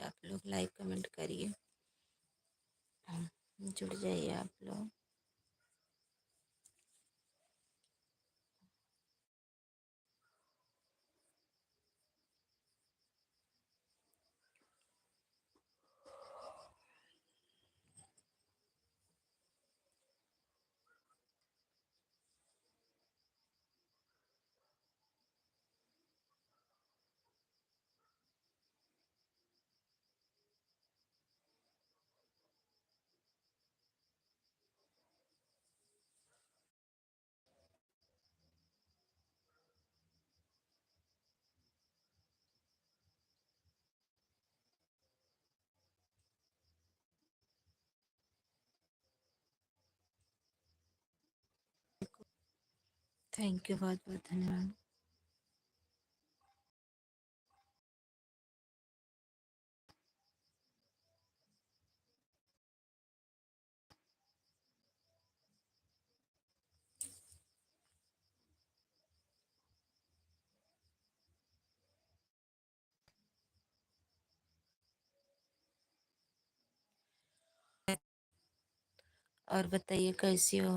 आप लोग like comment करिए, जुड़ जाइए आप लोग। थैंक यू, बहुत बहुत धन्यवाद। और बताइए कैसी हो?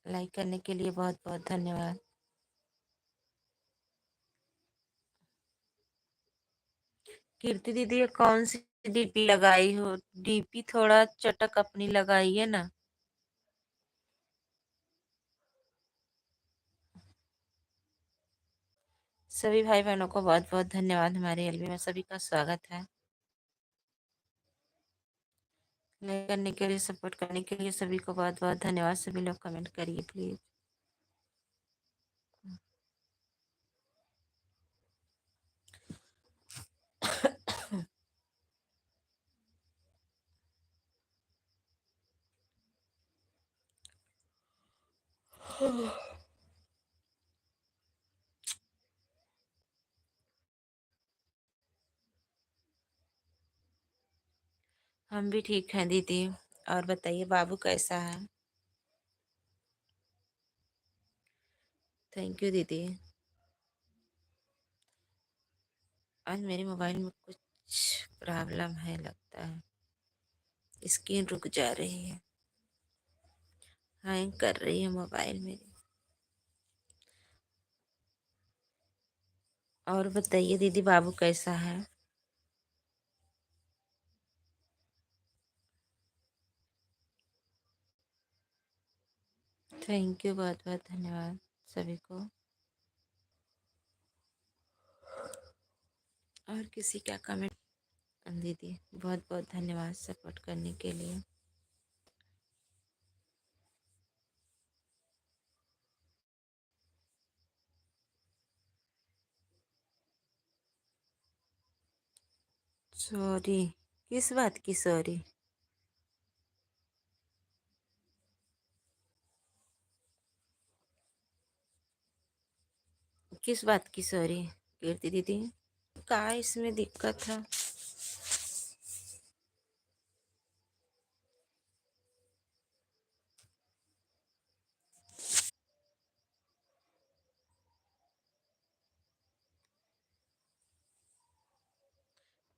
लाइक करने के लिए बहुत बहुत धन्यवाद। कीर्ति दीदी, ये कौन सी डीपी लगाई हो? डीपी थोड़ा चटक अपनी लगाइए ना। सभी भाई बहनों को बहुत बहुत धन्यवाद। हमारे एलबी में सभी का स्वागत है। लाइक करने के लिए, सपोर्ट करने के लिए सभी को बहुत बहुत धन्यवाद। सभी लोग कमेंट करिए प्लीज। हम भी ठीक हैं दीदी। और बताइए बाबू कैसा है? थैंक यू दीदी। आज मेरे मोबाइल में कुछ प्रॉब्लम है लगता है, स्क्रीन रुक जा रही है, हैंग कर रही है मोबाइल मेरी। और बताइए दीदी बाबू कैसा है? थैंक यू, बहुत बहुत धन्यवाद सभी को। और किसी का कमेंट? दीदी बहुत बहुत धन्यवाद सपोर्ट करने के लिए। सॉरी? किस बात की सॉरी? किस बात की सॉरी कीर्ति दीदी? का इसमें दिक्कत है?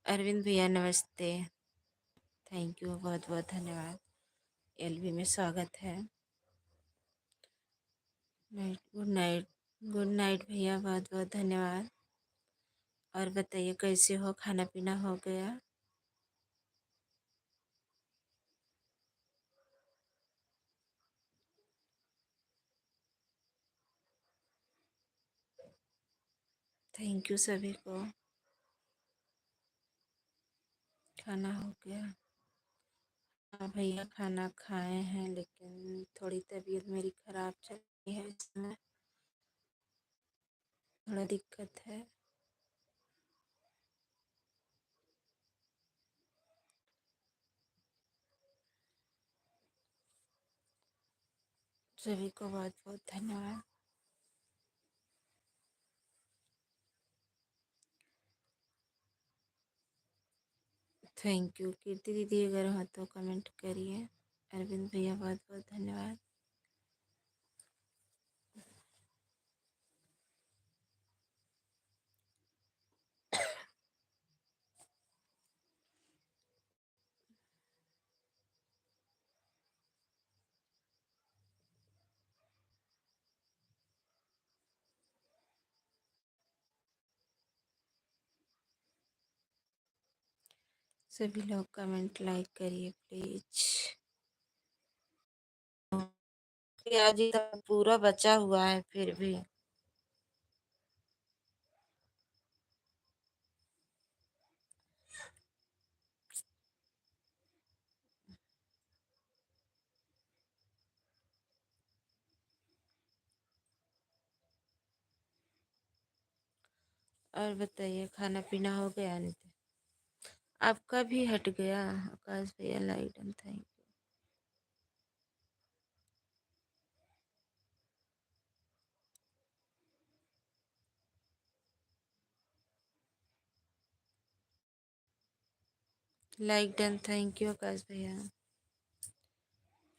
अरविंद भैया नमस्ते। थैंक यू, बहुत बहुत धन्यवाद। एलबी में स्वागत है। Night, good night. Good night भैया, बहुत बहुत धन्यवाद। और बताइए कैसे हो? खाना पीना हो गया? थैंक यू सभी को। खाना हो गया? हाँ भैया, खाना खाए हैं, लेकिन थोड़ी तबीयत मेरी खराब चल रही है इस समय, थोड़ा दिक्कत है। सभी को बहुत बहुत धन्यवाद। थैंक यू कीर्ति दीदी, अगर हो तो कमेंट करिए। अरविंद भैया बहुत बहुत धन्यवाद। सभी लोग कमेंट लाइक करिए प्लीज। आज ही तो पूरा बचा हुआ है फिर भी। और बताइए, खाना पीना हो गया? नहीं तो आपका भी हट गया आकाश भैया, light and thank like done, thank you Akash भैया,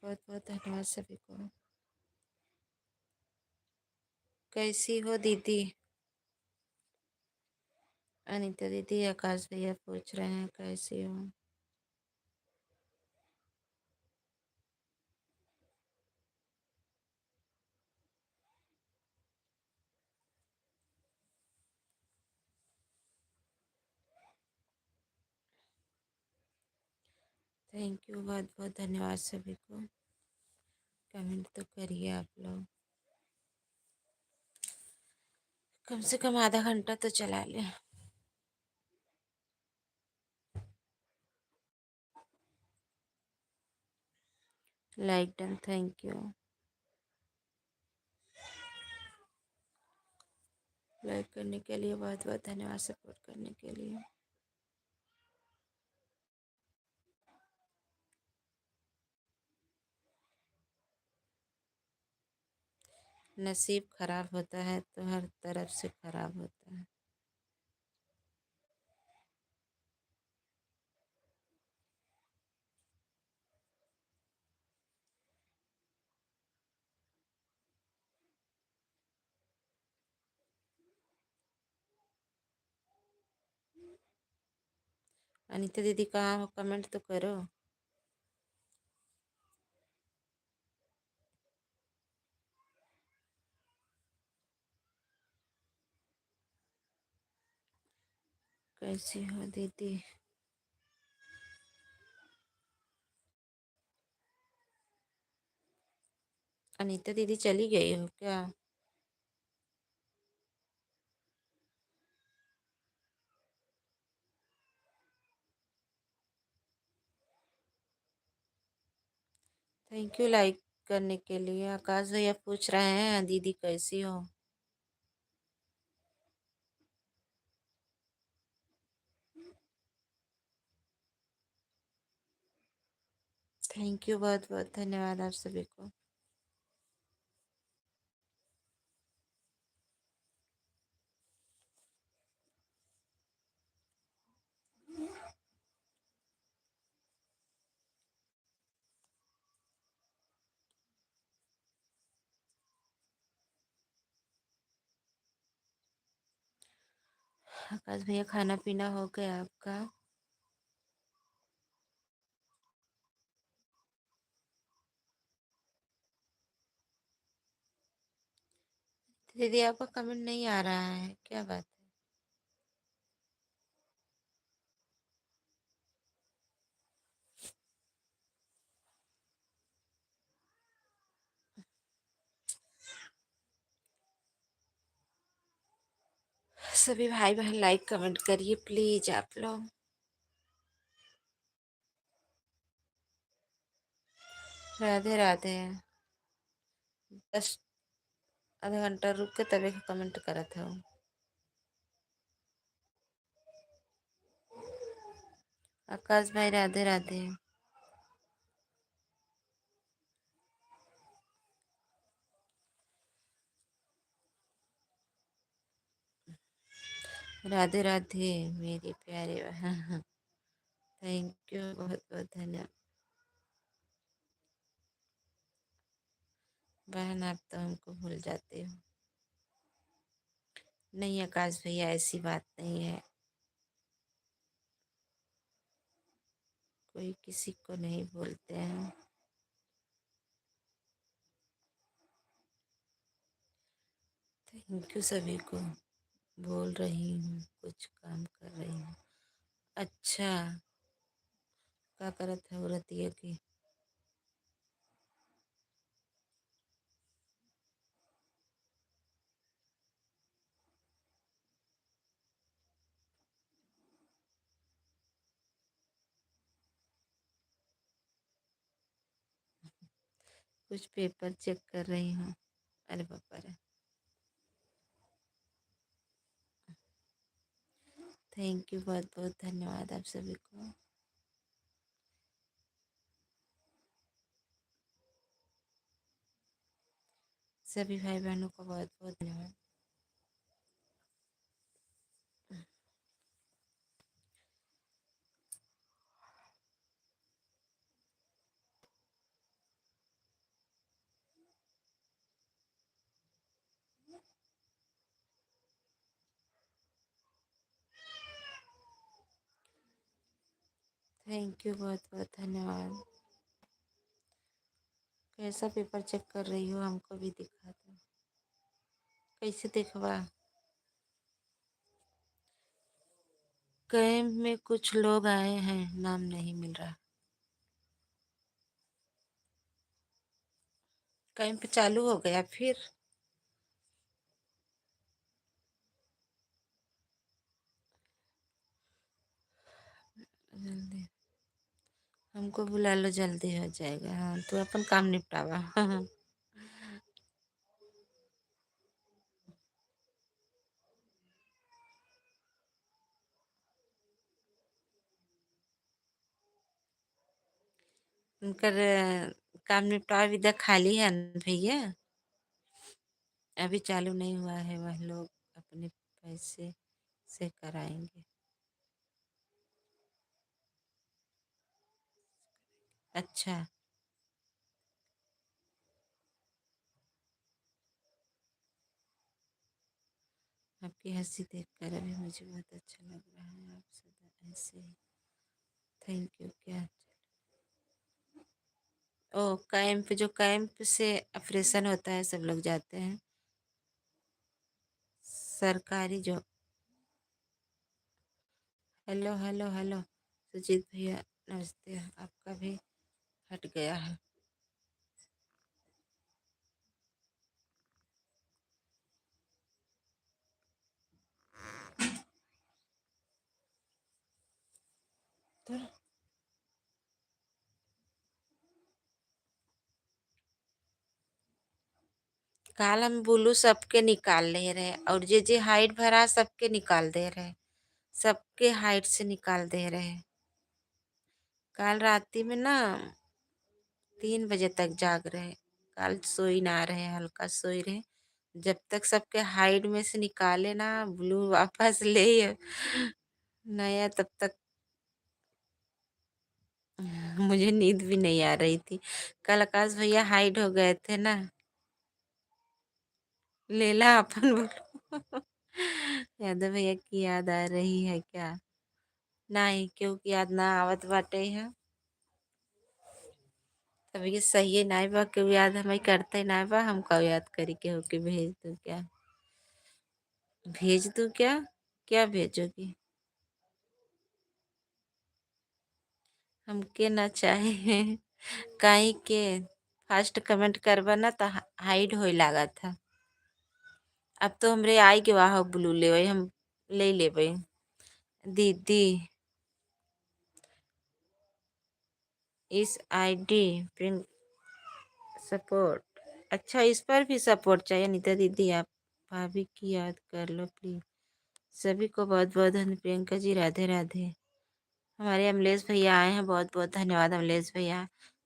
बहुत बहुत धन्यवाद सभी को। कैसी हो दीदी? अनीता दीदी, आकाश भैया पूछ रहे हैं कैसी हो। थैंक यू, बहुत बहुत धन्यवाद सभी को। कमेंट तो करिए आप लोग, कम से कम आधा घंटा तो चला ले। Like done, thank you. Like करने के लिए बहुत बहुत धन्यवाद, सपोर्ट करने के लिए। नसीब खराब होता है तो हर तरफ से खराब होता है। अनीता दीदी कहाँ हो? कमेंट तो करो। कैसी हो दीदी? अनीता दीदी चली गई हो क्या? थैंक यू लाइक करने के लिए। आकाश भैया पूछ रहे हैं दीदी कैसी हो। थैंक यू, बहुत बहुत धन्यवाद आप सभी को। आकाश भैया खाना पीना हो गया आपका? दीदी आपका कमेंट नहीं आ रहा है, क्या बात है? सभी भाई बहन लाइक कमेंट करिए प्लीज आप लोग। राधे राधे। दस आधा घंटा रुक के तभी कमेंट करा था। आकाश भाई राधे राधे। राधे राधे मेरी प्यारे बहन। थैंक यू, बहुत बहुत धन्यवाद बहन, आप तो हमको भूल जाते हो। नहीं आकाश भैया, ऐसी बात नहीं है, कोई किसी को नहीं भूलते हैं। थैंक यू सभी को। बोल रही हूँ, कुछ काम कर रही हूँ। अच्छा, का करत है औरतिया की। कुछ पेपर चेक कर रही हूँ। अरे बापा रे। थैंक यू, बहुत बहुत धन्यवाद आप सभी को। सभी भाई बहनों को बहुत बहुत धन्यवाद। थैंक यू, बहुत बहुत धन्यवाद। कैसा पेपर चेक कर रही हो, हमको भी दिखा दो। कैसे दिखवा? कैंप में कुछ लोग आए हैं, नाम नहीं मिल रहा। कैंप चालू हो गया फिर? जल्दी हमको बुला लो, जल्दी हो जाएगा। हाँ, तो अपन काम निपटावा। उनकर काम निपटावा, विदा खाली है न भैया? अभी चालू नहीं हुआ है, वह लोग अपने पैसे से कराएंगे। अच्छा। आपकी हंसी देखकर अभी मुझे बहुत अच्छा लग रहा है। आप सदा ऐसे ही। Thank you. क्या? ओ, कैंप, जो कैंप से ऑपरेशन होता है, सब लोग जाते हैं। सरकारी जो। Hello hello hello. सुजीत भैया नमस्ते। आपका भी हट गया है। तो काल हम बोलू सबके निकाल ले रहे, और जे हाइट भरा सबके निकाल दे रहे। सबके हाइट से निकाल दे रहे। काल राती में ना 3 बजे तक जाग रहे। काल सोई ना रहे, हल्का सोई रहे। जब तक सबके हाइट में से निकाले ना, ब्लू वापस ले नया, तब तक मुझे नींद भी नहीं आ रही थी। कल आकाश भैया हाइड हो गए थे ना। लेला अपन बोलो। यादव भैया की याद आ रही है क्या? नहीं, क्योंकि याद ना आवत बाटे है। तब ये सही है, नाई बा के याद हमें करते ना बा, हमको याद करी के होके भेज दो क्या? भेज दूं क्या? क्या भेजोगी? हमके ना चाहे। काहे के? फास्ट कमेंट करबा ना तो हाइड होए लागा था। अब तो हमरे आई के वाह ब्लू लेवे, हम ले लेवे। दीदी, इस आईडी प्रिंट सपोर्ट। अच्छा, इस पर भी सपोर्ट चाहिए? नीता दीदी, आप भाभी की याद कर लो प्लीज। सभी को बहुत बहुत धन्यवाद। प्रियंका जी, राधे राधे। हमारे अमलेश भैया आए हैं, बहुत बहुत धन्यवाद अमलेश भैया।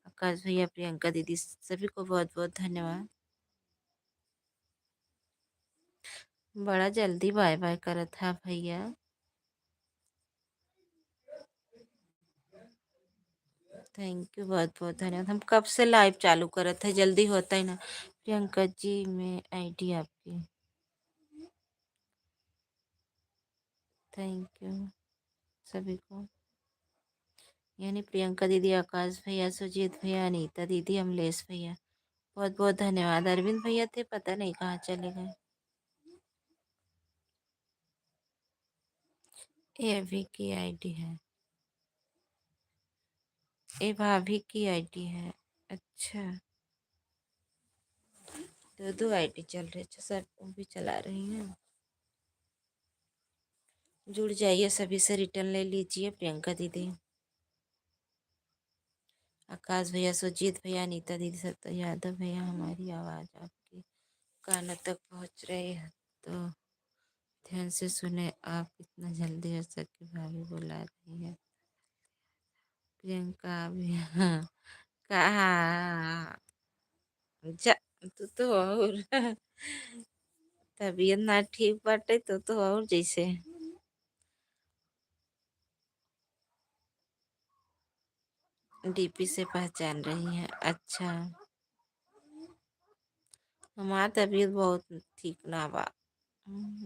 आकाश भैया, प्रियंका दीदी, सभी को बहुत बहुत धन्यवाद। बड़ा जल्दी बाय बाय करा था भैया। थैंक यू, बहुत बहुत धन्यवाद। हम कब से लाइव चालू करे थे, जल्दी होता ही ना। प्रियंका जी, मैं आईडी आपकी। थैंक यू सभी को। यानी प्रियंका दीदी, आकाश भैया, सुजीत भैया, अनीता दीदी, अमलेश भैया, बहुत बहुत धन्यवाद। अरविंद भैया थे, पता नहीं कहाँ चले गए। ये अभी की आईडी है। ये भाभी की आईडी है। अच्छा, दो दो आईडी चल रही। अच्छा सर वो भी चला रही हैं। जुड़ जाइए, सभी से रिटर्न ले लीजिए। प्रियंका दीदी, आकाश भैया, सुजीत भैया, नीता दीदी, सत्ता यादव भैया, हमारी आवाज़ आपकी कानों तक पहुंच रही है तो ध्यान से सुने। आप इतना जल्दी हो सके भाभी बुला रही है। प्रियंका भी, हाँ, कहा जा, तो और तबीयत ना ठीक बाटे तो और जैसे डीपी से पहचान रही है। अच्छा, हमारा तबीयत बहुत ठीक ना बा।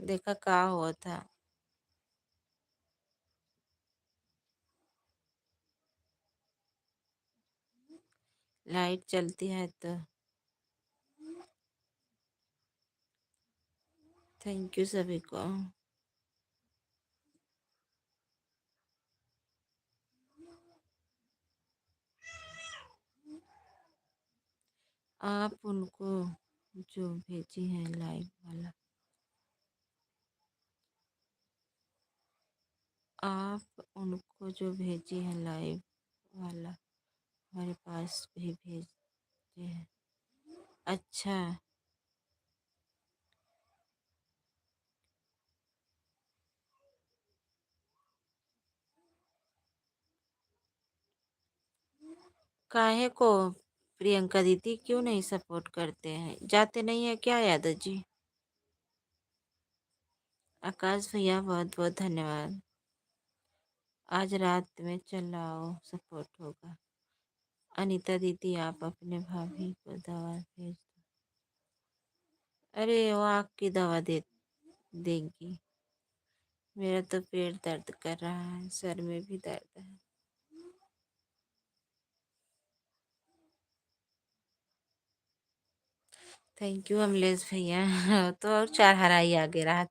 देखा का हुआ था। लाइट चलती है तो थैंक यू सभी को। आप उनको जो भेजी है लाइव वाला, आप उनको जो भेजी है लाइव वाला हमारे पास भी भेजे हैं। अच्छा, काहे को प्रियंका दीदी क्यों नहीं सपोर्ट करते हैं? जाते नहीं है क्या यादव जी? आकाश भैया बहुत बहुत धन्यवाद। आज रात में चलाओ, सपोर्ट होगा। अनीता दीदी, आप अपने भाभी को दवा भेज दो। अरे वो आँख की दवा दे देंगी। मेरा तो पेट दर्द कर रहा है, सर में भी दर्द है। थैंक यू अमलेश भैया। तो और चार हराई आगे रहा थी।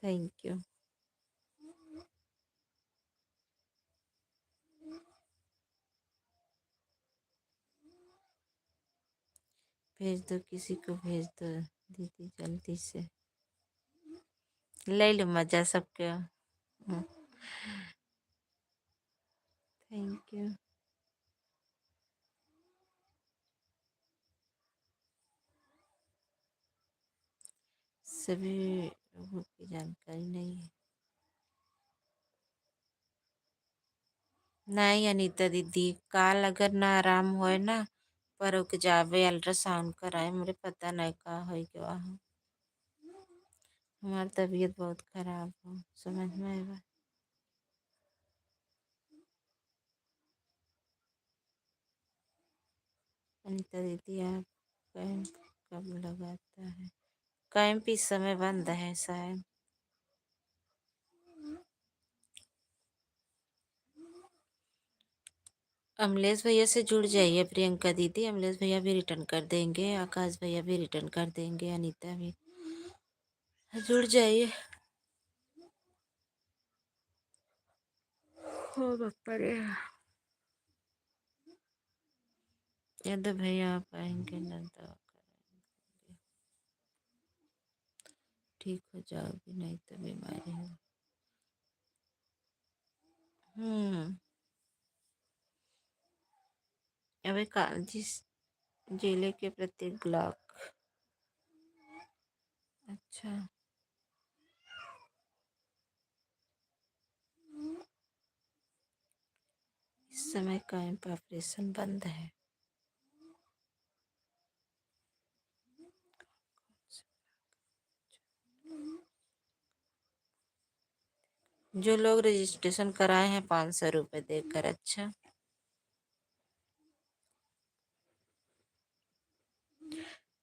Thank you. भेज दो, किसी को भेज दो दीदी जल्दी से। ले लो मजा सबके। Thank you. सभी लोगों की जानकारी नहीं है। नहीं अनीता दीदी, काल अगर ना आराम होए ना पर के जावे अल्ट्रासाउंड कराए, मुझे पता नहीं का हो क्या। हमारी तबीयत बहुत खराब हो, समझ में आएगा। अनीता दीदी, आप कैंप कब लगाता है? कैंप इस समय बंद है शायद। अमलेश भैया से जुड़ जाइए प्रियंका दीदी। अमलेश भैया भी रिटर्न कर देंगे, आकाश भैया भी रिटर्न कर देंगे, अनीता भी। जुड़ जाइए। हो बप्पा रे। यादव भैया आप आएंगे ना दवा कराएंगे, ठीक हो जाओगी नहीं तो बीमारी हो। हम्म। अबे का जिस जिले के प्रत्येक ब्लॉक। अच्छा, इस समय कैंप ऑपरेशन बंद है। जो लोग रजिस्ट्रेशन कराए हैं 500 रुपये देकर। अच्छा,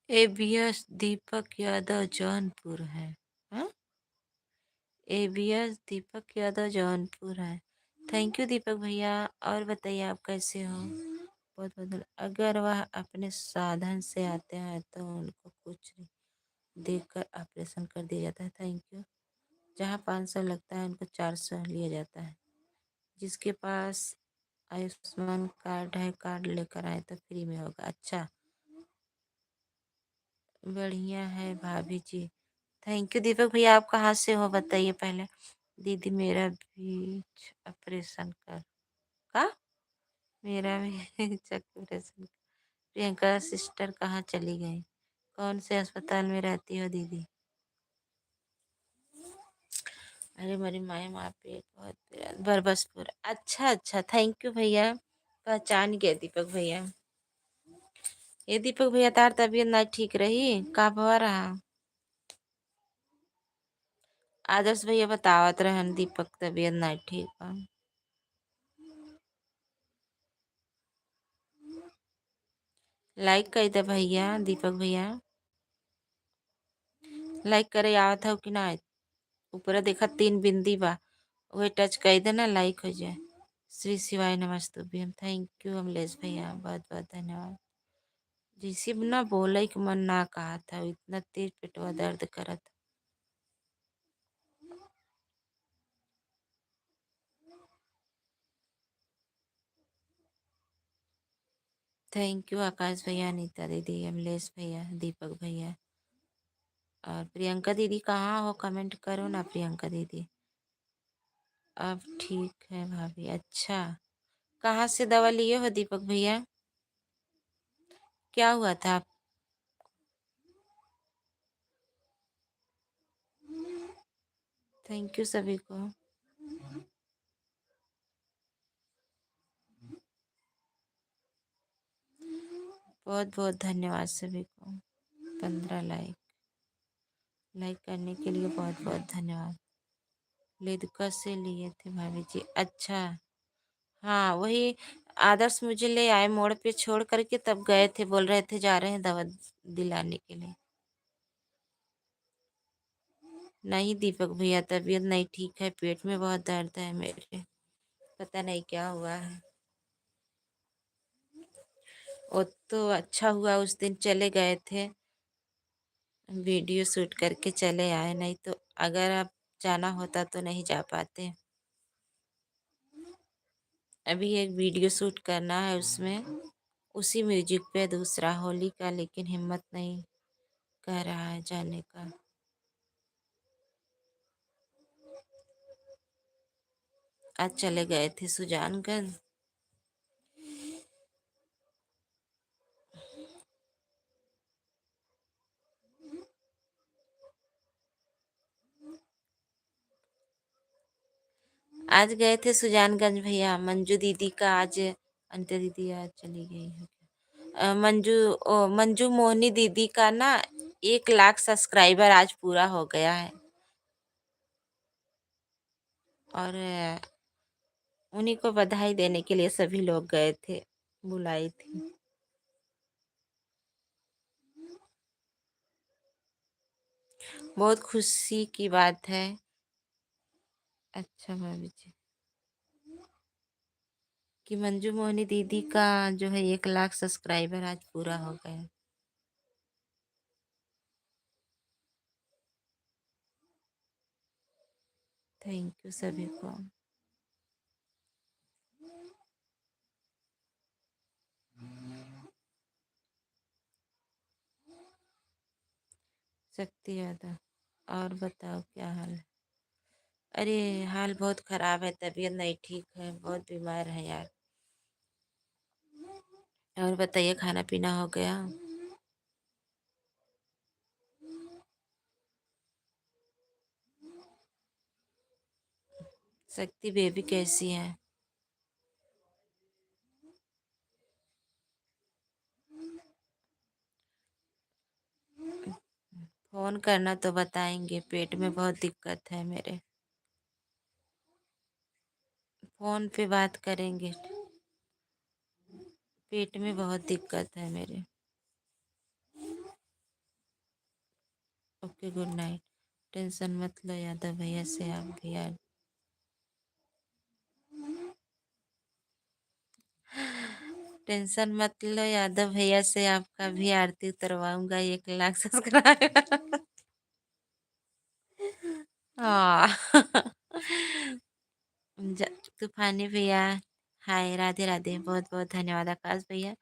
एबीएस दीपक यादव जौनपुर है। हाँ, एबीएस दीपक यादव जौनपुर है। थैंक यू दीपक भैया। और बताइए आप कैसे हो? बहुत बहुत अगर वह अपने साधन से आते हैं तो उनको कुछ नहीं देखकर ऑपरेशन कर दिया जाता है। Thank you. जहाँ 500 लगता है उनको 400 लिया जाता है। जिसके पास आयुष्मान कार्ड है, कार्ड लेकर आए तो फ्री में होगा। अच्छा, बढ़िया है भाभी जी। थैंक यू दीपक भैया। आप कहाँ से हो बताइए पहले। दीदी मेरा बीच ऑपरेशन कर का मेरा भी ऑपरेशन। प्रियंका सिस्टर कहाँ चली गई? कौन से अस्पताल में रहती हो दीदी? अरे मेरी माए वहाँ पे बहुत बरबसपुर। अच्छा अच्छा, थैंक यू भैया, पहचान गया दीपक भैया। ये दीपक भैया तार तबीयत ना ठीक रही, का भवा रहा? आदर्श भैया बतावत रहन दीपक तबीयत ना ठीक बा। लाइक कर दे भैया, दीपक भैया लाइक करे आवत हो कि ना? ऊपर देखा 3 बिंदी बा, वही टच कर देना, लाइक हो जाए। श्री शिवाय नमस्तुभ्यम। थैंक यू अमलेश भैया, बहुत बहुत धन्यवाद। रिसीव ना बोले कि मन ना कहा था, इतना तेज पेटवा दर्द करत। थैंक यू आकाश भैया, अनीता दीदी, अमलेश भैया, दीपक भैया और प्रियंका दीदी। कहाँ हो? कमेंट करो ना प्रियंका दीदी। अब ठीक है भाभी। अच्छा, कहाँ से दवा लिए हो दीपक भैया? क्या हुआ था? थैंक यू सभी को। बहुत बहुत धन्यवाद सभी को। 15 लाइक, लाइक करने के लिए बहुत बहुत धन्यवाद। लेदुका से लिए थे भाभी जी। अच्छा, हाँ वही आदर्श मुझे ले आए मोड़ पे छोड़ करके, तब गए थे, बोल रहे थे जा रहे हैं दवा दिलाने के लिए। नहीं दीपक भैया, तबीयत नहीं ठीक है, पेट में बहुत दर्द है मेरे, पता नहीं क्या हुआ है। वो तो अच्छा हुआ उस दिन चले गए थे, वीडियो शूट करके चले आए, नहीं तो अगर अब जाना होता तो नहीं जा पाते। अभी एक वीडियो शूट करना है उसमें, उसी म्यूजिक पे दूसरा होली का, लेकिन हिम्मत नहीं कर रहा है जाने का। आज चले गए थे सुजानगंज। आज गए थे सुजानगंज भैया, मंजू दीदी का आज, अंत दीदी आज चली गई है। मंजू मोहनी दीदी का ना 1 लाख सब्सक्राइबर आज पूरा हो गया है। और उन्हीं को बधाई देने के लिए सभी लोग गए थे, बुलाई थी। बहुत खुशी की बात है। अच्छा भाभी जी, कि मंजू मोहनी दीदी का जो है 1 लाख सब्सक्राइबर आज पूरा हो गया। थैंक यू सभी को। शक्ति यादव, और बताओ क्या हाल है? अरे हाल बहुत खराब है, तबीयत नहीं ठीक है, बहुत बीमार है यार। और बताइए, खाना पीना हो गया? शक्ति बेबी कैसी है? फोन करना तो बताएंगे, पेट में बहुत दिक्कत है मेरे, फोन पे बात करेंगे। पेट में बहुत दिक्कत है मेरे। Okay, good night. टेंशन मत लो यादव भैया से आप भी यार। टेंशन मत लो यादव भैया से, आपका भी आरती उतरवाऊंगा 1 लाख सब्सक्राइबर। हाँ। ज तूफानी भैया, हाय, राधे राधे, बहुत बहुत धन्यवाद। आकाश भैया,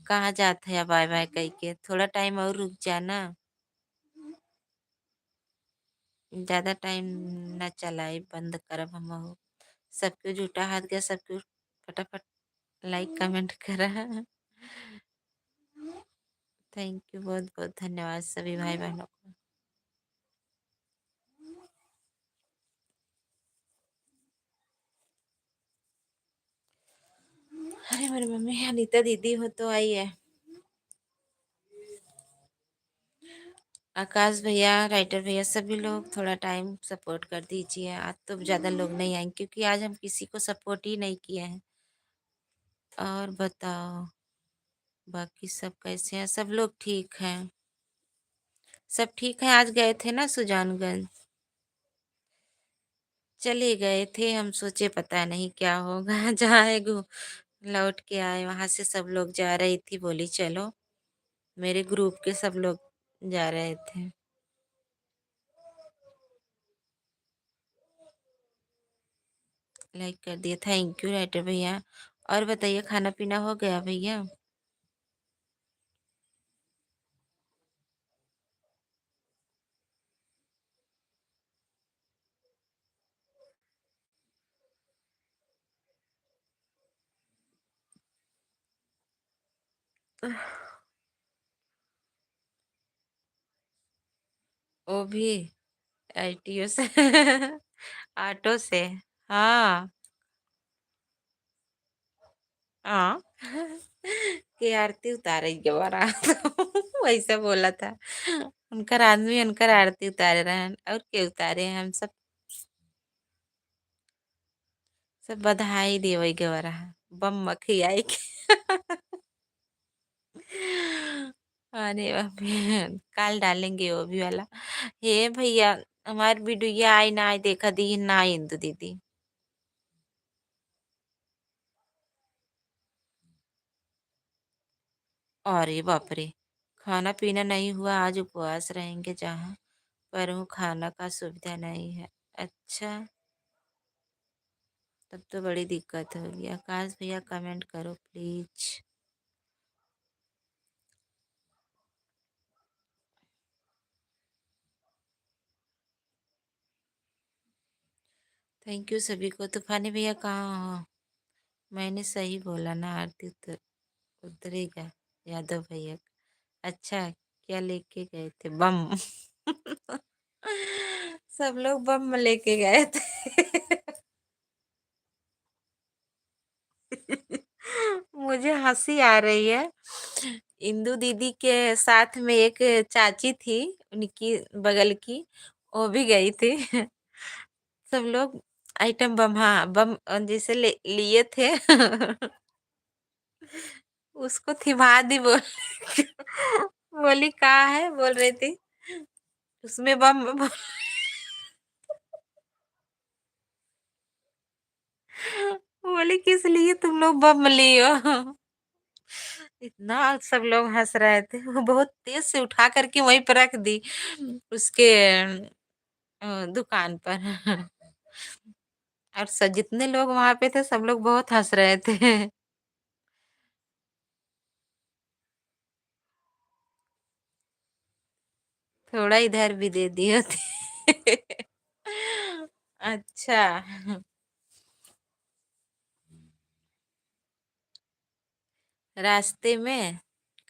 कहाँ जाते हैं बाय बाय कह के, थोड़ा टाइम और रुक जाना। ज्यादा टाइम न चलाई, बंद करब हम। सबके झूठा हाथ गया, सबके फटाफट लाइक कमेंट करा। थैंक यू, बहुत बहुत धन्यवाद सभी भाई बहनों को। अरे मेरी मम्मी अनीता दीदी हो तो आई है। आकाश भैया, राइटर भैया, सभी लोग थोड़ा टाइम सपोर्ट कर दीजिए। आज तो ज़्यादा लोग नहीं आएंगे क्योंकि आज हम किसी को सपोर्ट ही नहीं किए हैं। और बताओ, बाकी सब कैसे हैं? सब लोग ठीक हैं? सब ठीक हैं। आज गए थे ना सुजानगंज, चले गए थे। हम सोचे पता नहीं क्या होगा। जहाँ लौट के आए, वहां से सब लोग जा रही थी, बोली चलो। मेरे ग्रुप के सब लोग जा रहे थे। लाइक कर दिया, थैंक यू राइटर भैया। और बताइए, खाना पीना हो गया भैया? वो भी आईटीओ से। ऑटो से। हाँ। हाँ। कि आरती उतारे दोबारा। तो वैसे बोला था। उनकर आदमी उनकर आरती उतारे रहे हैं, और क्या उतारे हैं हम सब। सब बधाई देवे के बरा, बम मखी आई के। अरे बाप रे, काल डालेंगे वो भी वाला। हे भैया, हमारी वीडियो आई ना आई देखा दी ना इंदु दीदी। अरे बाप रे, खाना पीना नहीं हुआ, आज उपवास रहेंगे जहाँ पर हूँ, खाना का सुविधा नहीं है। अच्छा, तब तो बड़ी दिक्कत होगी। आकाश भैया कमेंट करो प्लीज। थैंक यू सभी को। तूफानी भैया कहाँ हो? मैंने सही बोला ना? आरती उतरेगा यादव भैया। अच्छा, क्या लेके गए थे? बम। सब लोग बम लेके गए थे। मुझे हंसी आ रही है। इंदू दीदी के साथ में एक चाची थी, उनकी बगल की, वो भी गई थी। सब लोग आइटम बम, हाँ बम जैसे लिए थे। उसको थिमा दी, बोली कहाँ है, बोल रही थी उसमें बम। बोली किस लिए तुम लोग बम लिए हो? इतना सब लोग हंस रहे थे। वो बहुत तेज से उठा करके वहीं पर रख दी, उसके दुकान पर। और जितने लोग वहां पे थे, सब लोग बहुत हंस रहे थे। थोड़ा इधर भी दे दिए होते। अच्छा। रास्ते में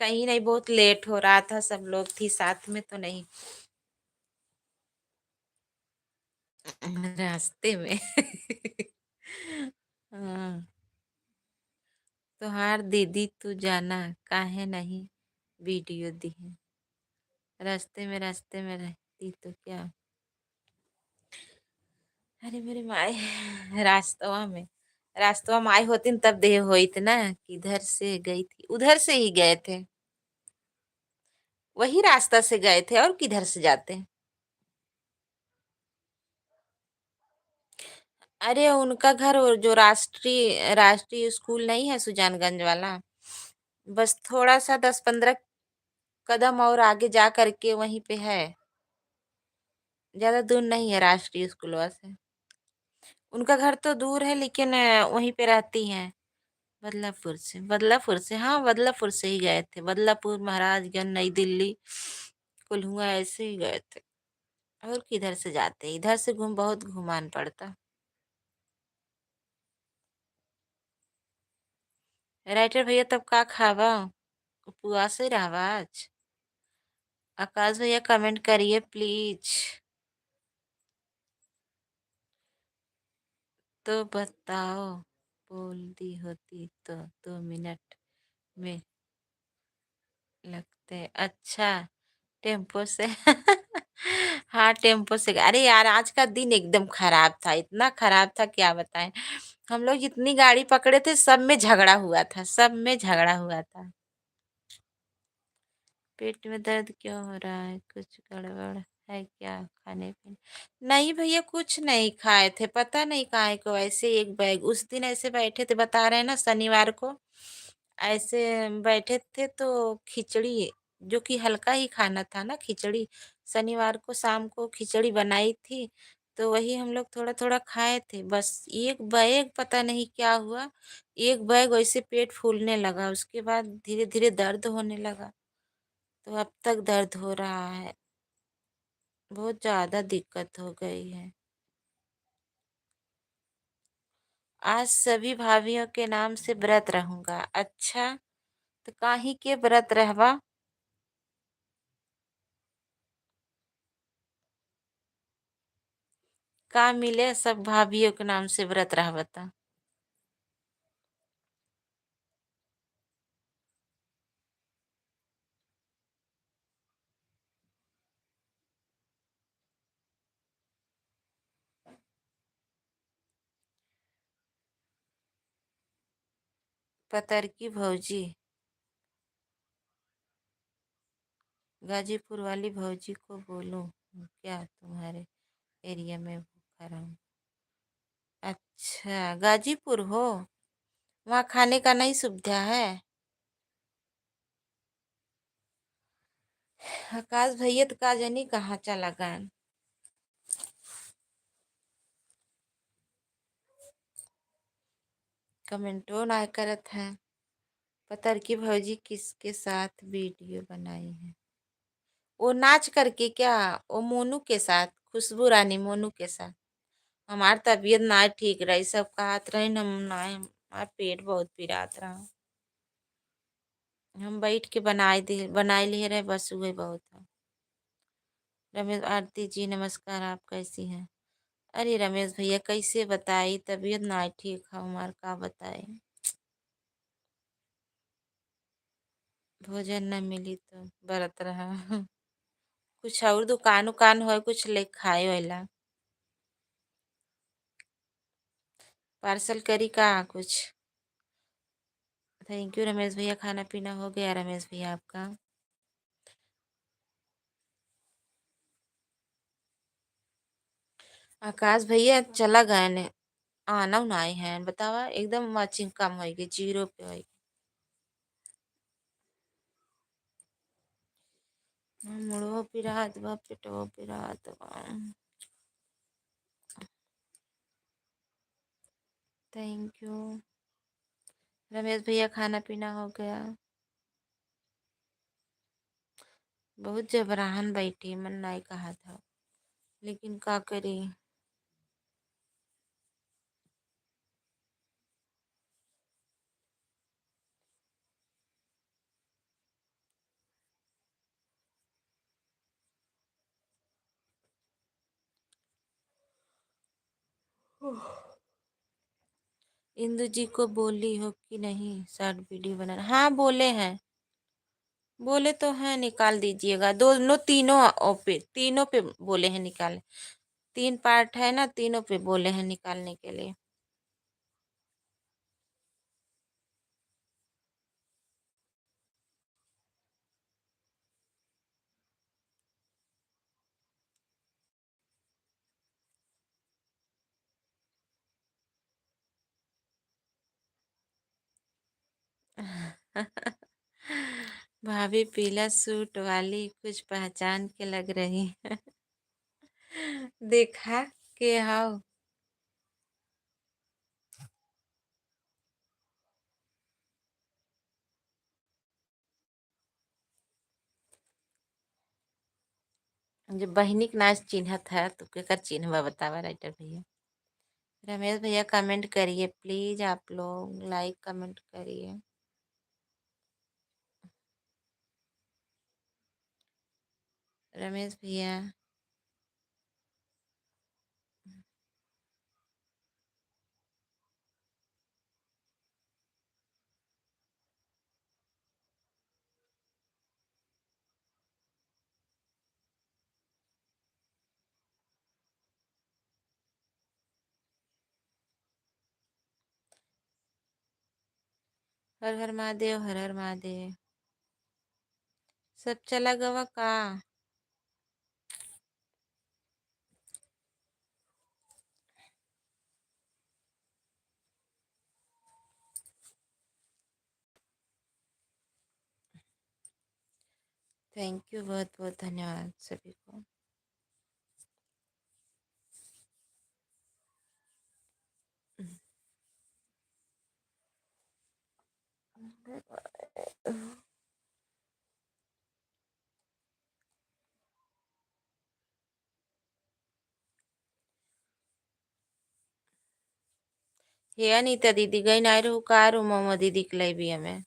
कहीं नहीं, बहुत लेट हो रहा था, सब लोग थी साथ में तो नहीं। रास्ते में। हाँ। तोहार दीदी तू जाना काहे नहीं वीडियो दी है? रास्ते में रहती तो क्या। अरे मेरी माए, रास्तवा में आई होती न तब देह होइत ना, कि इधर से गई थी, उधर से ही गए थे। वही रास्ता से गए थे, और किधर से जाते। अरे उनका घर वो जो राष्ट्रीय राष्ट्रीय स्कूल नहीं है सुजानगंज वाला, बस थोड़ा सा 10-15 कदम और आगे जा करके वहीं पे है। ज्यादा दूर नहीं है राष्ट्रीय स्कूल से। उनका घर तो दूर है, लेकिन वहीं पे रहती हैं। बदलापुर से, हाँ, बदलापुर से ही गए थे। बदलापुर, महाराजगंज, नई दिल्ली, कोल्हुआ ऐसे ही गए थे। और किधर से जाते, इधर से बहुत घुमान पड़ता। राइटर भैया तब का खावा, उपवास ही रहवा आज। आकाश भैया कमेंट करिए प्लीज। तो बताओ, बोल दी होती तो 2 मिनट में लगते। अच्छा, टेम्पो से हाँ, टेम्पो से। अरे यार, आज का दिन एकदम खराब था, इतना खराब था क्या बताएं। हम लोग जितनी गाड़ी पकड़े थे, सब में झगड़ा हुआ था, सब में झगड़ा हुआ था। पेट में दर्द क्यों हो रहा है, कुछ गड़बड़ है क्या खाने पीने? नहीं भैया, कुछ नहीं खाए थे, पता नहीं काहे को ऐसे एक बैग। उस दिन ऐसे बैठे थे, बता रहे हैं ना, शनिवार को ऐसे बैठे थे तो खिचड़ी, जो कि हल्का ही खाना था ना, खिचड़ी। शनिवार को शाम को खिचड़ी बनाई थी, तो वही हम लोग थोड़ा थोड़ा खाए थे। बस एक बैग, पता नहीं क्या हुआ, एक बैग वैसे पेट फूलने लगा, उसके बाद धीरे धीरे दर्द होने लगा। तो अब तक दर्द हो रहा है, बहुत ज्यादा दिक्कत हो गई है। आज सभी भाभीियों के नाम से व्रत रहूंगा। अच्छा, तो काहे के व्रत रहवा? का मिले सब भाभीियों के नाम से व्रत रहबता? पतर की भौजी, गाजीपुर वाली भौजी को बोलो क्या तुम्हारे एरिया में भूखा रहूं? अच्छा, गाजीपुर हो, वहाँ खाने का नहीं सुविधा है? आकाश भैया तो का जानी कहाँ चला गया। कमेंटो ना करत है। पतर की भौजी किसके साथ वीडियो बनाई है? वो नाच करके क्या? वो मोनू के साथ, खुशबू रानी मोनू के साथ। हमार तबीयत ना ठीक रही, सब कहत रही हम ना, हमार पेट बहुत पिरात रहा। हम बैठ के बनाए लिए रहे, बस हुए बहुत है। रमेश, आरती जी नमस्कार, आप कैसी हैं? अरे रमेश भैया, कैसे बताई, तबीयत ना ठीक है हमार, का बताए। भोजन न मिली तो बरत रहा कुछ और दुकान उकान हो, कुछ ले खाए वाला, पार्सल करी का कुछ? थैंक यू रमेश भैया, खाना पीना हो गया रमेश भैया आपका? आकाश भैया चला गए ने, आना ना आए हैं बतावा, एकदम वाचिंग कम होगी, जीरो पे होगी। मुड़ो पिरात बा, पेटो पिरात बा। थैंक यू रमेश भैया, खाना पीना हो गया? बहुत जबराहन बैठी, मन नहीं कहा था, लेकिन का करी। इंदु जी को बोली हो कि नहीं शॉर्ट वीडियो बनाना? हाँ बोले हैं, बोले तो हैं निकाल दीजिएगा, दोनों तीनों पे, तीनों पे बोले हैं निकाल। 3 पार्ट है ना, तीनों पे बोले हैं निकालने के लिए। भाभी पीला सूट वाली कुछ पहचान के लग रही है। देखा के हाउ, जो बहिनी के नाच चिन्हत है तो केकर चिन्हवा बतावा राइटर भैया। रमेश भैया कमेंट करिए प्लीज, आप लोग लाइक कमेंट करिए। रमेश भैया। हर हर महादेव, हर हर महादेव। सब चला गवा का? थैंक यू, बहुत बहुत धन्यवाद सभी को। हे अनीता दीदी गई ना रहू का रू मोमो दीदी के लिए भी हमें।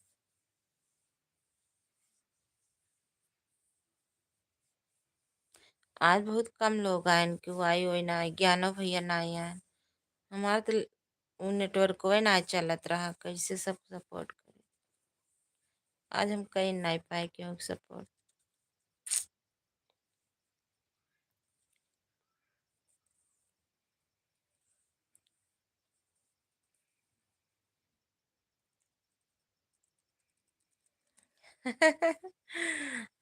आज बहुत कम लोग आए, क्यों आई हुई ना आई, ज्ञानो भैया ना आए हैं। हमारा तो वो नेटवर्क वो ना चलत रहा, कैसे सब सपोर्ट करे। आज हम कहीं नहीं पाए क्यों सपोर्ट।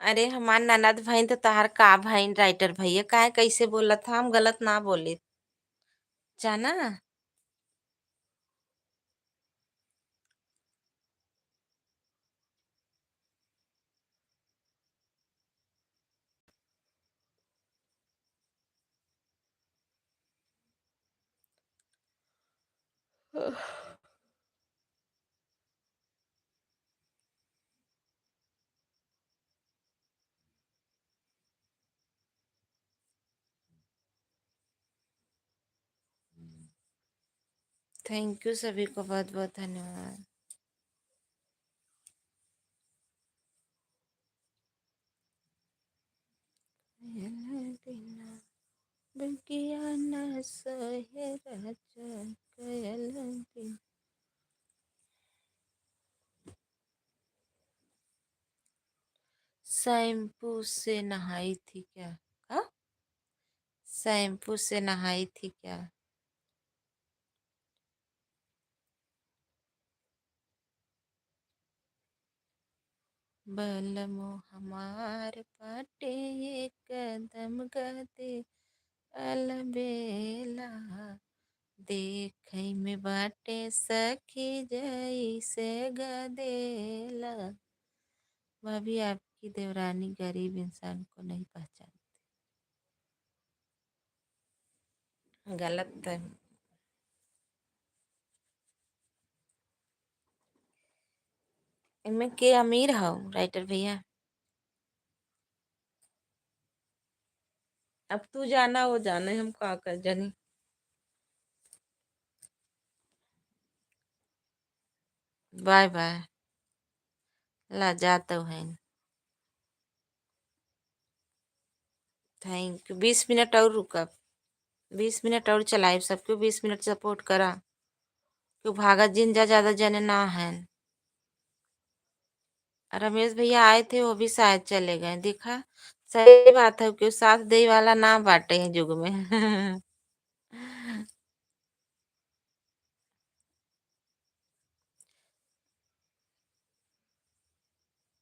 अरे हमार ननद भाई तो तार का भाई राइटर भैया काहे कैसे बोला था, हम गलत ना बोले जाना। थैंक यू सभी को, बहुत बहुत धन्यवाद। बगिया न सोहे राजा कयल दिन। शैम्पू से नहाई थी क्या? हाँ, शैम्पू से नहाई थी क्या? बलमो हमार बाटे ये कदम गदे अलबेला, देखई में बाटे सखी जैसे गदेला। भाभी आपकी देवरानी गरीब इंसान को नहीं पहचानती। गलत है। इनमें के अमीर हो राइटर भैया? अब तू जाना वो जाने, हम का कर जानी। Bye bye. ला जाता है। Thank you. 20 मिनट और रुका। 20 मिनट और चलाए सबको, 20 मिनट सपोर्ट करा। क्यों भागा जिन जा ज्यादा जने ना है। रमेश भैया आए थे वो भी शायद चले गए, देखा। सही बात है, क्यों साथ दे वाला ना बांटे हैं युग में।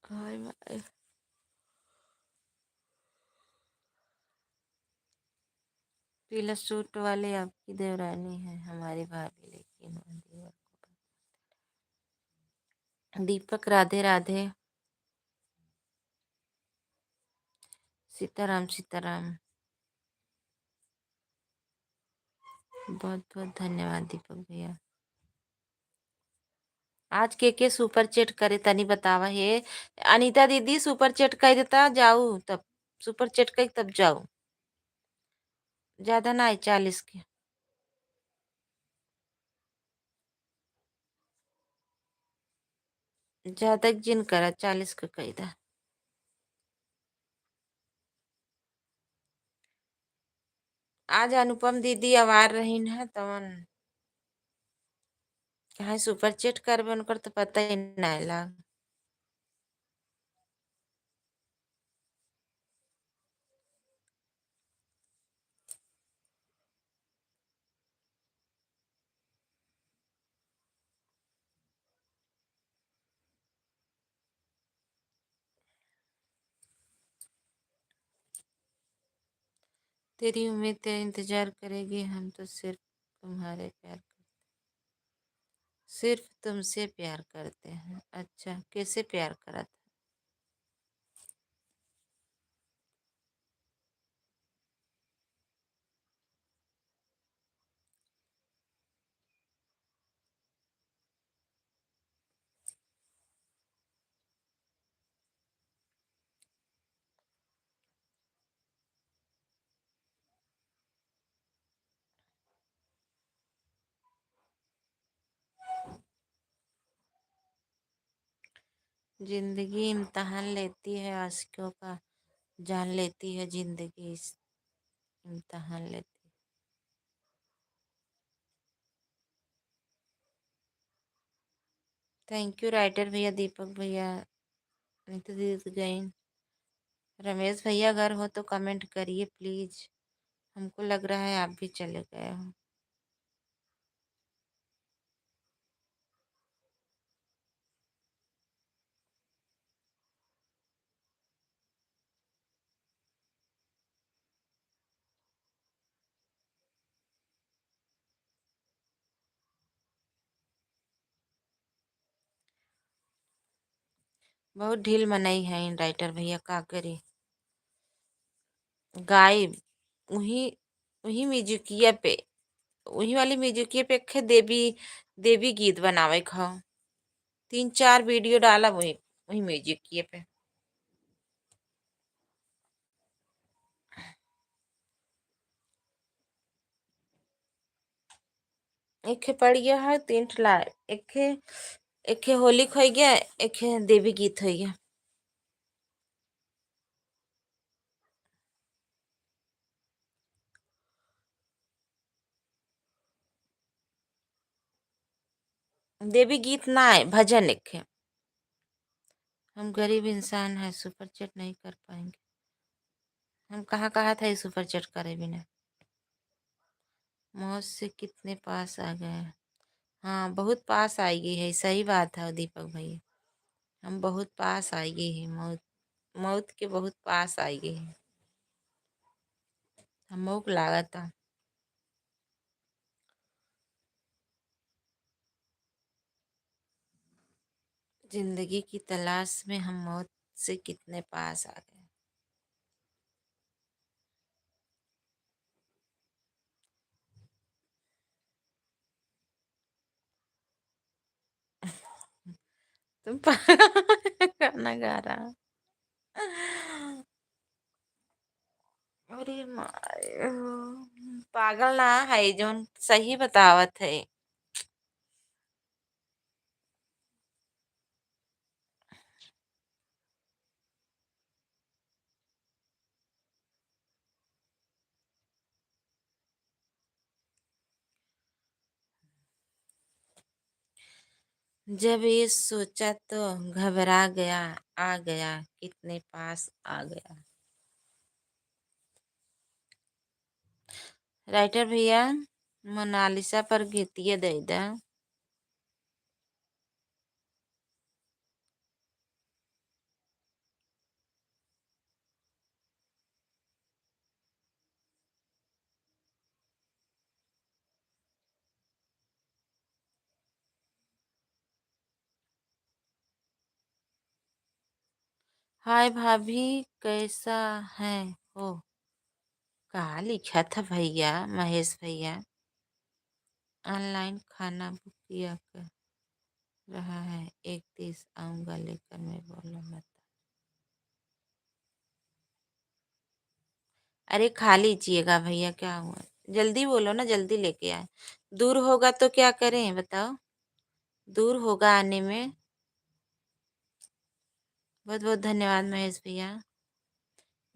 हाय पीला सूट वाले आपकी देवरानी है हमारी भाभी, लेकिन वो दीपक राधे राधे। सीताराम सीताराम। बहुत बहुत धन्यवाद दीपक भैया। आज के सुपर चैट करे तनी बतावा हे। अनीता दीदी सुपर चैट कर देता जाऊ तब। सुपर चैट कई तब जाओ। ज्यादा ना आई 40 के। ज्यादा जिन करा 40 के कई दा। आज अनुपम दीदी आवार रही है तवन कहा सुपर चैट करबे उनकर तो पता ही नहीं लग। तेरी उम्मीद तेरा इंतजार करेगी, हम तो सिर्फ तुम्हारे प्यार सिर्फ तुमसे प्यार करते हैं। अच्छा कैसे प्यार करा था? जिंदगी इम्तहान लेती है आशिकों का, जान लेती है जिंदगी इम्तहान लेती है। थैंक यू राइटर भैया, दीपक भैया, नीतू दीदी जैन, रमेश भैया घर हो तो कमेंट करिए प्लीज। हमको लग रहा है आप भी चले गए हो। बहुत ढील मनाई है इन राइटर भैया का करी। गायब वही वही म्यूजिकिया पे, वही वाली म्यूजिकिया पे खे देवी देवी गीत बनावे खाओ। 3 4 वीडियो डाला वही वही म्यूजिकिया पे। एक खे पड़ गया है 3 ठला। एक खे होली खोई गया, एक खे देवी गीत हो गया। देवी गीत ना है भजन एक है। हम गरीब इंसान हैं, सुपर चैट नहीं कर पाएंगे। हम कहाँ कहा था ये सुपर चैट करे बिना। मौत से कितने पास आ गए। हाँ बहुत पास आई गई है, सही बात है दीपक भाई। हम बहुत पास आई गई है मौत, मौत के बहुत पास आई गई है। हमको लगा था। जिंदगी की तलाश में हम मौत से कितने पास आ गए। तुम गाना गा रहा। अरे माय, पागल ना है जोन सही बतावत है। जब ये सोचा तो घबरा गया, आ गया कितने पास आ गया। राइटर भैया मोनालिसा पर गीतिए दे दा। हाय भाभी कैसा है हो। कहा लिखा था भैया महेश भैया। ऑनलाइन खाना बुक किया कर रहा है, 1 30 आऊंगा लेकर, मैं बोला मत। अरे खा लीजिएगा भैया, क्या हुआ? जल्दी बोलो ना, जल्दी लेके आए। दूर होगा तो क्या करें बताओ? दूर होगा आने में। बहुत बहुत धन्यवाद महेश भैया।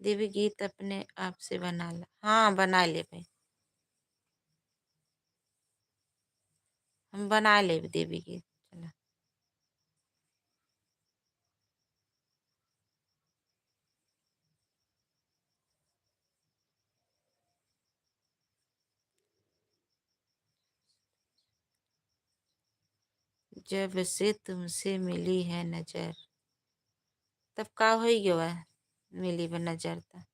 देवी गीत अपने आप से बना ला, हाँ बना ले भाई, हम बना ले देवी गीत। चलो। जब से तुमसे मिली है नजर, तब का हो गया मिली बे नजर त।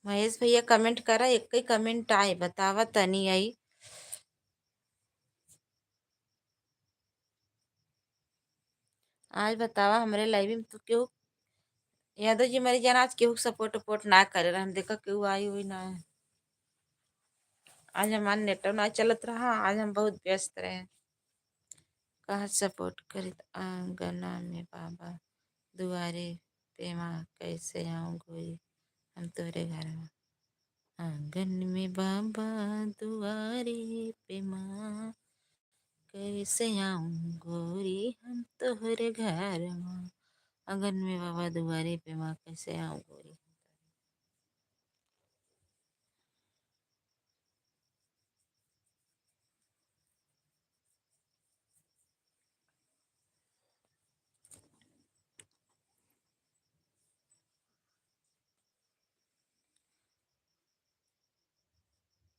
महेश भैया कमेंट करा, एक ही कमेंट आए, बतावा तनी आई। आज बतावा हमारे लाइव में तो क्यों यादव जी मेरी जान, आज केहू सपोर्ट वपोर्ट ना करे रहे, हम देखा केहू आई हुई ना है। आज हमारा नेटवर्क ना चलत रहा, आज हम बहुत व्यस्त रहे। कहा सपोर्ट करे आंगना में बाबा दुआरे पे माँ, कैसे आऊँ गोरी हम तोरे घर में। आंगन में बाबा दुआरे पे माँ, कैसे आऊँ गोरी हम तोहरे घर में। आंगन में बाबा दुआरे पे माँ, कैसे आऊँ गोरी।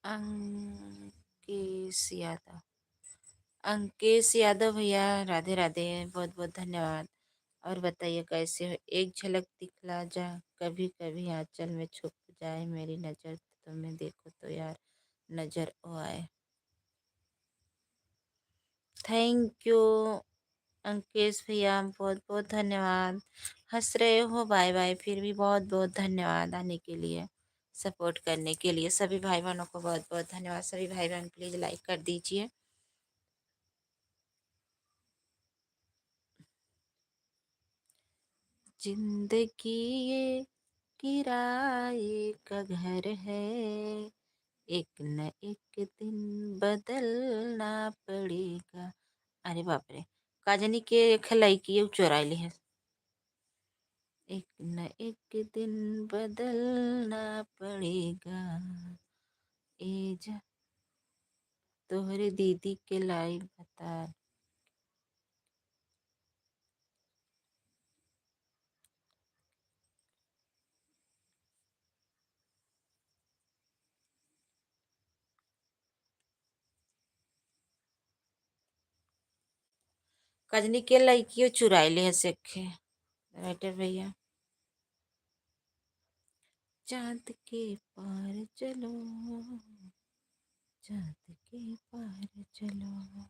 अंकेश यादव, अंकेश यादव भैया, राधे राधे, बहुत बहुत धन्यवाद। और बताइए कैसे हो? एक झलक दिखला जा, कभी कभी आंचल में छुप जाए मेरी नजर, तुम्हें देखो तो यार नजर ओ आए। थैंक यू अंकेश भैया, बहुत बहुत धन्यवाद। हंस रहे हो, बाय बाय, फिर भी बहुत बहुत धन्यवाद आने के लिए, सपोर्ट करने के लिए। सभी भाई बहनों को बहुत बहुत धन्यवाद। सभी भाई बहन प्लीज़ लाइक कर दीजिए। जिंदगी ये किराए का घर है, एक न एक दिन बदलना पड़ेगा। अरे बाप रे, काजनी के खलाई की चोराइली है। एक न एक दिन बदलना पड़ेगा, ए जा तोहरे दीदी के लाई बता। कजनी के लड़कियों चुराइले है सेखे। राइटर भैया, चांद के पार चलो, चांद के पार चलो,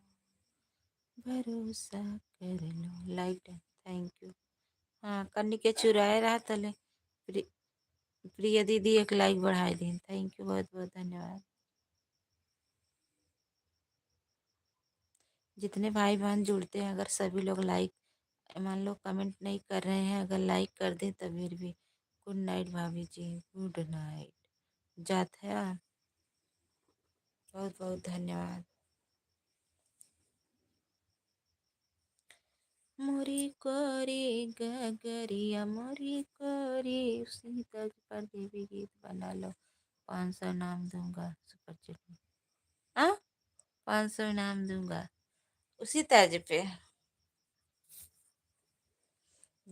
भरोसा कर लो। Like thank you. हाँ कन्नी के चुराए रहा तले। प्रिय दीदी एक लाइक बढ़ाई दी, थैंक यू, बहुत बहुत धन्यवाद। जितने भाई बहन जुड़ते हैं, अगर सभी लोग लाइक, मान लो कमेंट नहीं कर रहे हैं, अगर लाइक कर दें तो फिर भी। गुड नाइट भाभी जी, गुड नाइट। जात है आप। बहुत बहुत धन्यवाद। मोरी कोरी गगरिया, मोरी कोरी उसी तर्ज पर देवी गीत बना लो। 500 नाम दूंगा सुपर चैट में। हाँ, 500 नाम दूंगा उसी तर्ज पे।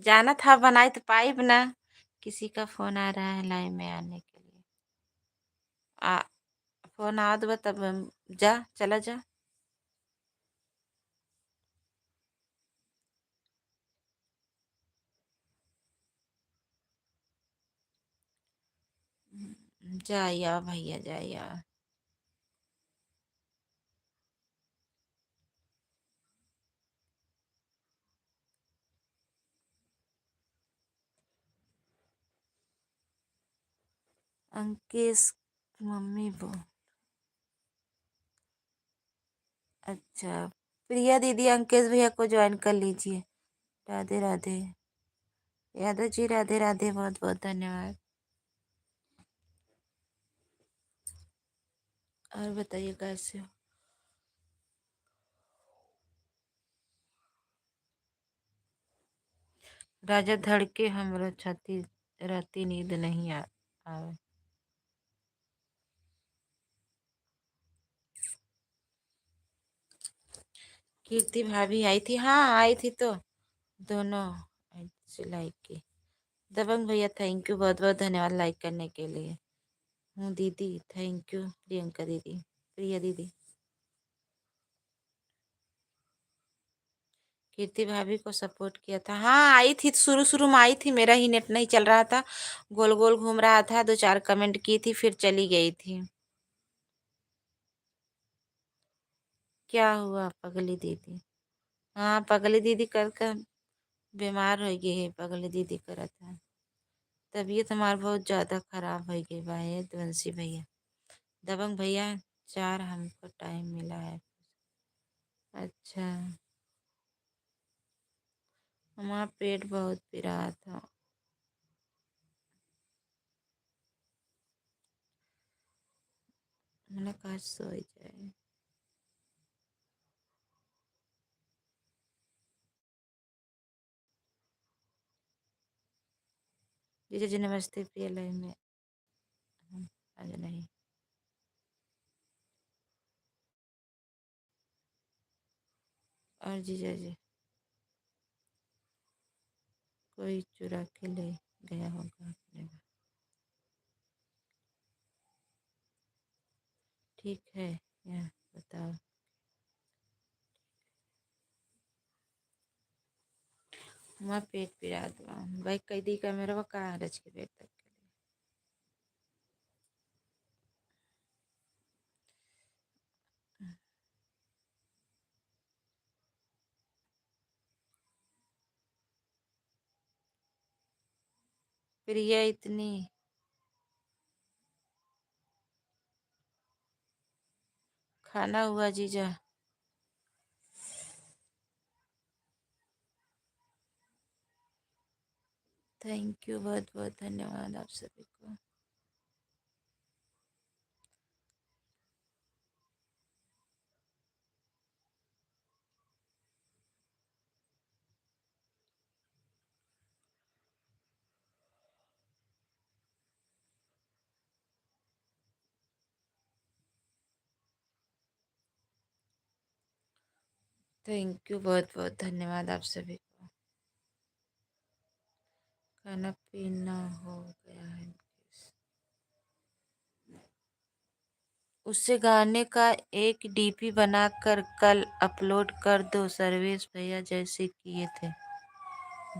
जाना था बनाई तो पाइप ना। किसी का फोन आ रहा है लाइन में आने के लिए। आ फोन आ दो तब जा, चला जा। जाइया भैया जाइया। अंकेश मम्मी वो। अच्छा, प्रिया दीदी अंकित भैया को ज्वाइन कर लीजिए। राधे राधे। यादव जी राधे राधे, बहुत बहुत धन्यवाद। और बताइए कैसे हो? राजा धड़के हमरो छाती, राती नींद नहीं आवे। कीर्ति भाभी आई थी, हाँ आई थी तो दोनों लाइक की। दबंग भैया थैंक यू, बहुत बहुत धन्यवाद लाइक करने के लिए। हूँ दीदी, थैंक यू प्रियंका दीदी, प्रिया दीदी। कीर्ति भाभी को सपोर्ट किया था, हाँ आई थी, शुरू शुरू में आई थी, मेरा ही नेट नहीं चल रहा था, गोल गोल घूम रहा था, दो चार कमेंट की थी, फिर चली गई थी। क्या हुआ पगली दीदी? हाँ पगली दीदी कर कर बीमार हो गई है, पगली दीदी करा था। तबीयत हमार बहुत ज्यादा खराब हो गई भाई वंशी भैया। दबंग भैया, चार हमको टाइम मिला है। अच्छा। हमारा पेट बहुत पिरा था। मैंने कहा सो जाए। जीजा जी नमस्ते, प्रिय लाइव में आज नहीं। और जीजा जी कोई चुरा के ले गया होगा अपने घर। ठीक है, यह बताओ। हमारा पेट पिरा दो भाई, कैदी का मेरा वो कहाँ रच के पेट तक। प्रिया इतनी। खाना हुआ जीजा? थैंक यू, बहुत बहुत धन्यवाद आप सभी को। थैंक यू, बहुत बहुत धन्यवाद आप सभी को। खाना पीना हो गया है। उससे गाने का एक डीपी बनाकर कल अपलोड कर दो, सर्वेश भैया जैसे किए थे।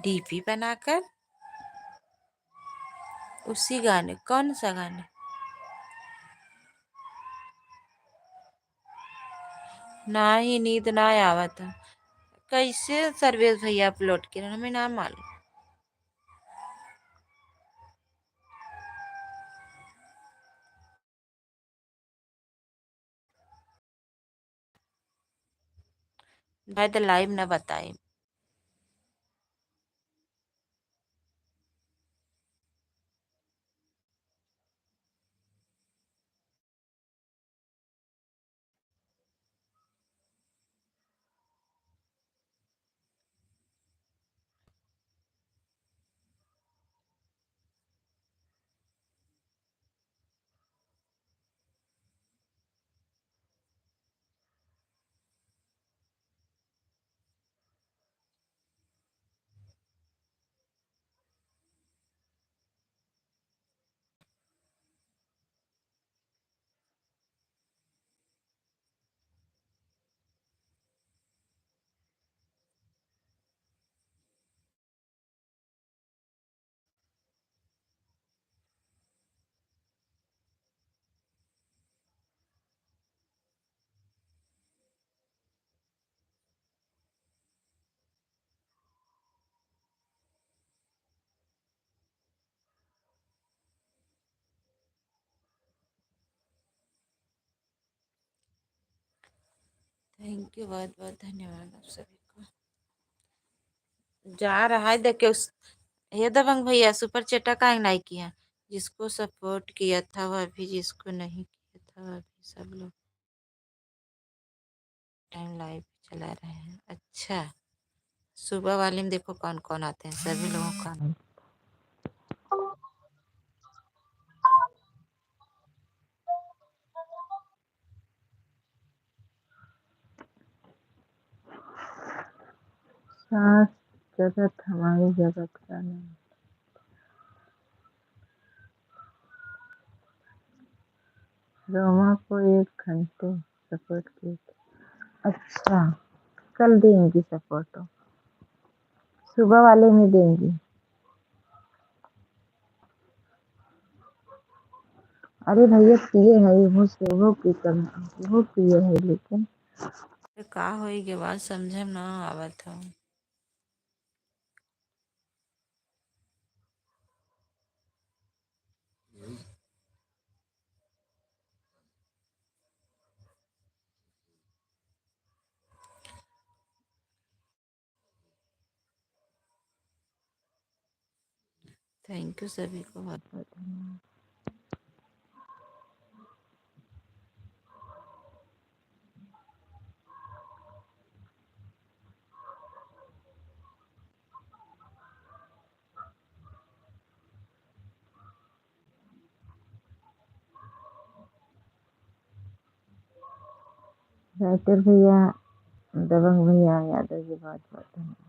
डीपी बनाकर? उसी गाने? कौन सा गाने? ना ही नींद ना आवा था। कैसे सर्वेश भैया अपलोड किए, हमें ना मालूम। भाई तो लाइव ना बताए। थैंक यू, बहुत बहुत धन्यवाद आप सभी को। जा रहा है देखे उस, ये दबंग भैया सुपर चेटा का नहीं किया, जिसको सपोर्ट किया था वह भी, जिसको नहीं किया था वह भी, सब लोग टाइम लाइव चला रहे हैं। अच्छा, सुबह वाले में देखो कौन कौन आते हैं, सभी लोगों का नहीं। सांस जगत हमारी जगत का नहीं। रोमा को 1 घंटे सपोर्ट की थी। अच्छा, कल देंगी सपोर्ट, सुबह वाले में देंगी। अरे भैया पिए है वो से वो की तरह वो पिए है, लेकिन का होई के बात समझे ना आवत हो। थैंक यू सभी को बहुत बहुत धन्यवाद। राइटर भैया, दबंग भैया, यादव जी बहुत बहुत धन्यवाद।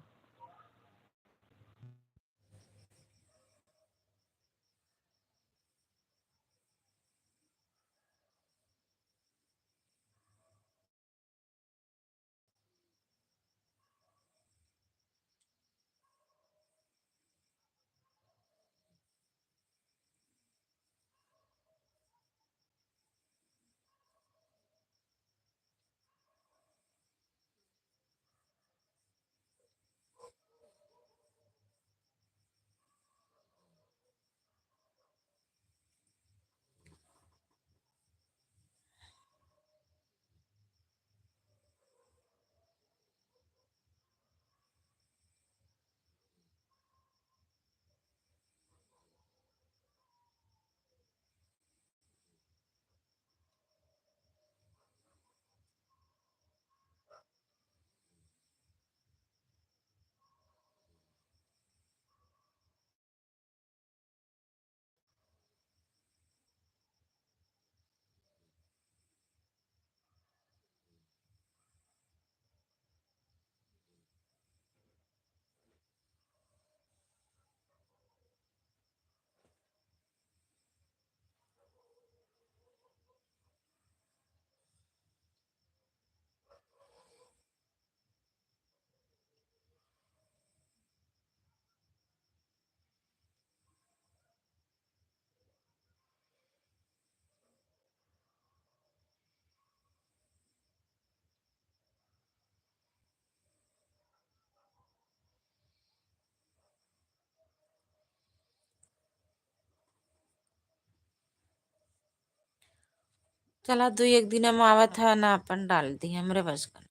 चला 2 एक दिन में आवत है ना, अपन डाल दी हमरे बस का।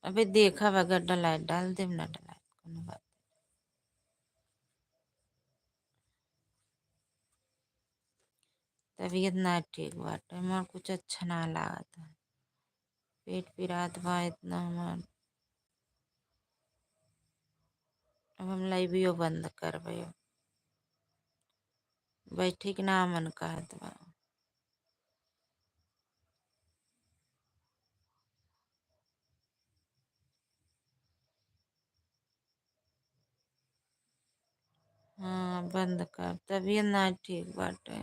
अभी देखा अगर डलाए डाल देम, ना डलाए कोनो बात। तबीयत ना ठीक बाटे, मोर कुछ अच्छा ना लागत है, पेट पिरात बा इतना हमार। अब हम लाइबियो बंद करबे, बैठे के ना मन कहत बा। हाँ बंद कर, तबीयत ना ठीक बाटे,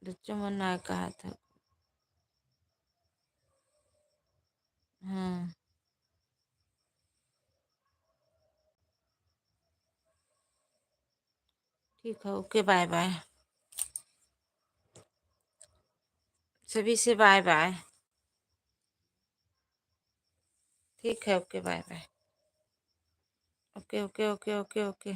रुचो मन ना कहत है। हाँ ठीक है, ओके बाय बाय, सभी से बाय बाय। ठीक है, okay bye bye. Okay okay okay okay okay.